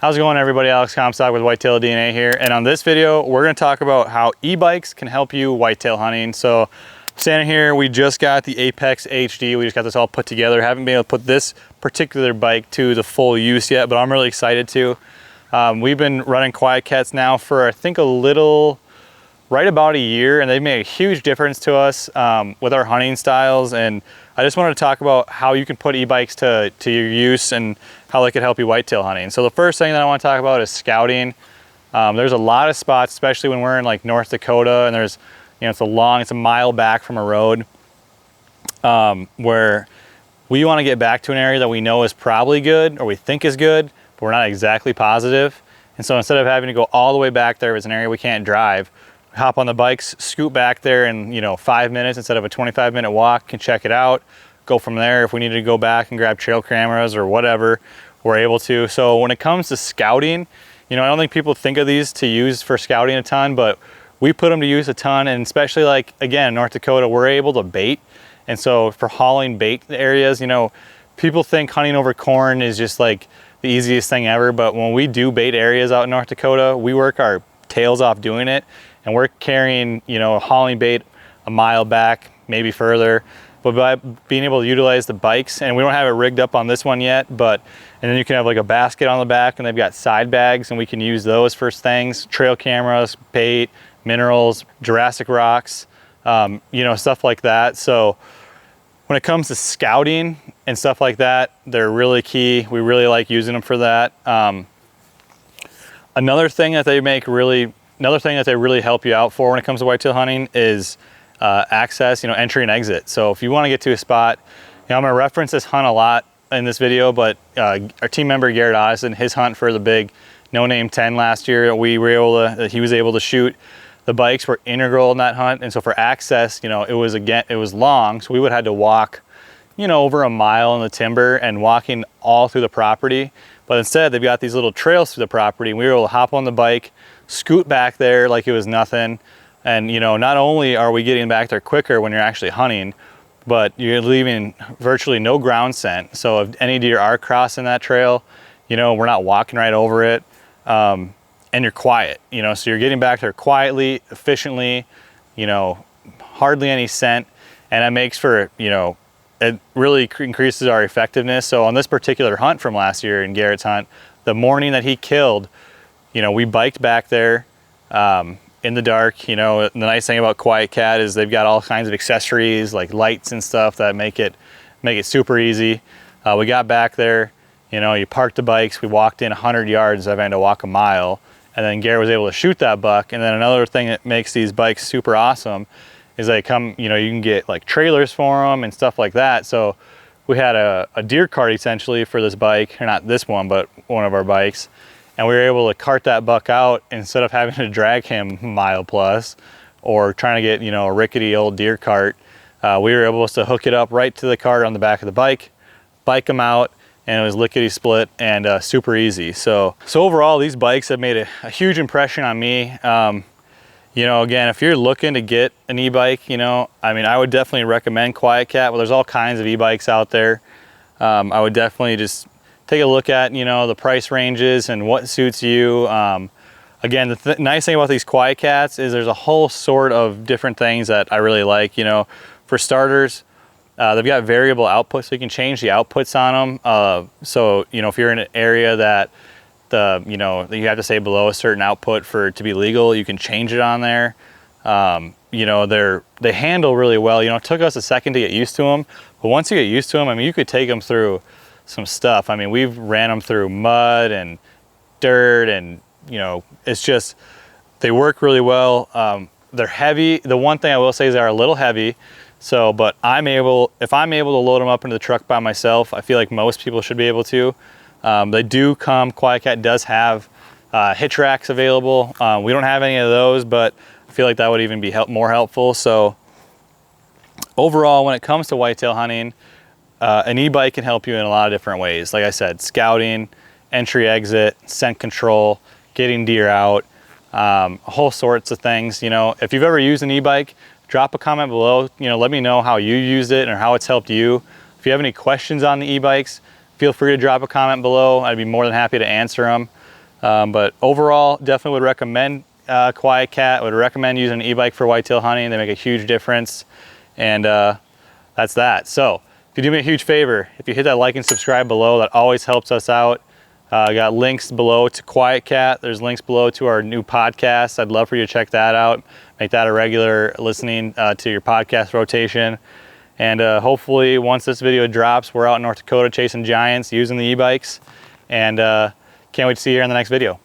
How's it going, everybody? Alex Comstock with WhitetailDNA here, and on this video we're going to talk about how e-bikes can help you whitetail hunting. So standing here, we just got the Apex HD. We just got this all put together. Haven't been able to put this particular bike to the full use yet, but I'm really excited to. We've been running QuietKats now for I think right about a year, and they've made a huge difference to us with our hunting styles. And I just wanted to talk about how you can put e-bikes to your use and how they could help you whitetail hunting. So the first thing that I want to talk about is scouting. There's a lot of spots, especially when we're in like North Dakota, and there's, you know, it's a mile back from a road, where we want to get back to an area that we know is probably good or we think is good, but we're not exactly positive. And so instead of having to go all the way back there, it's an area we can't drive, hop on the bikes, scoot back there in 5 minutes instead of a 25-minute walk, can check it out, go from there. If we needed to go back and grab trail cameras or whatever, we're able to. So when it comes to scouting, I don't think people think of these to use for scouting a ton, but we put them to use a ton. And especially, like, again, in North Dakota, we're able to bait. And so for hauling bait areas, people think hunting over corn is just like the easiest thing ever, but when we do bait areas out in North Dakota, we work our tails off doing it. And we're carrying, hauling bait a mile back, maybe further. But by being able to utilize the bikes, and we don't have it rigged up on this one yet, and then you can have like a basket on the back, and they've got side bags, and we can use those for things, trail cameras, bait, minerals, Jurassic rocks, stuff like that. So when it comes to scouting and stuff like that, they're really key. We really like using them for that. Another thing that they really help you out for when it comes to whitetail hunting is access, entry and exit. So if you want to get to a spot, I'm going to reference this hunt a lot in this video, but our team member Garrett Addison, his hunt for the big No Name 10 last year, he was able to shoot. The bikes were integral in that hunt, and so for access, it was long, so we would have had to walk, over a mile in the timber and walking all through the property. But instead, they've got these little trails through the property, and we were able to hop on the bike, scoot back there like it was nothing. And not only are we getting back there quicker when you're actually hunting, but you're leaving virtually no ground scent. So if any deer are crossing that trail, we're not walking right over it. And you're quiet, so you're getting back there quietly, efficiently, hardly any scent. And that makes for, it really increases our effectiveness. So on this particular hunt from last year in Garrett's hunt, the morning that he killed, we biked back there in the dark. The nice thing about QuietKat is they've got all kinds of accessories like lights and stuff that make it super easy. We got back there, you parked the bikes, we walked in 100 yards instead of having to walk a mile, and then Garrett was able to shoot that buck. And then another thing that makes these bikes super awesome is they come, you can get like trailers for them and stuff like that. So we had a deer cart essentially for this bike, or not this one, but one of our bikes. And we were able to cart that buck out instead of having to drag him a mile plus or trying to get, a rickety old deer cart. We were able to hook it up right to the cart on the back of the bike him out, and it was lickety split and super easy. So overall, these bikes have made a huge impression on me. Again, if you're looking to get an e-bike, I would definitely recommend QuietKat, but there's all kinds of e-bikes out there. I would definitely just take a look at, the price ranges and what suits you. Again, the nice thing about these QuietKats is there's a whole sort of different things that I really like. For starters, they've got variable outputs, so you can change the outputs on them. So, if you're in an area that you have to say below a certain output for it to be legal, you can change it on there. They handle really well. It took us a second to get used to them, but once you get used to them, you could take them through some stuff. We've ran them through mud and dirt, and it's just, they work really well. They're heavy. The one thing I will say is they're a little heavy. So, but if I'm able to load them up into the truck by myself, I feel like most people should be able to. They do come, QuietKat does have hitch racks available. We don't have any of those, but I feel like that would even be more helpful. So overall, when it comes to whitetail hunting, an e-bike can help you in a lot of different ways. Like I said, scouting, entry, exit, scent control, getting deer out, whole sorts of things. If you've ever used an e-bike, drop a comment below. Let me know how you used it and how it's helped you. If you have any questions on the e-bikes, feel free to drop a comment below. I'd be more than happy to answer them. But overall, definitely would recommend Quiet Cat. Would recommend using an e-bike for whitetail hunting. They make a huge difference. And that's that. So if you do me a huge favor, if you hit that like and subscribe below, that always helps us out. I got links below to Quiet Cat. There's links below to our new podcast. I'd love for you to check that out. Make that a regular listening to your podcast rotation. And hopefully once this video drops, we're out in North Dakota chasing giants using the e-bikes. And can't wait to see you here in the next video.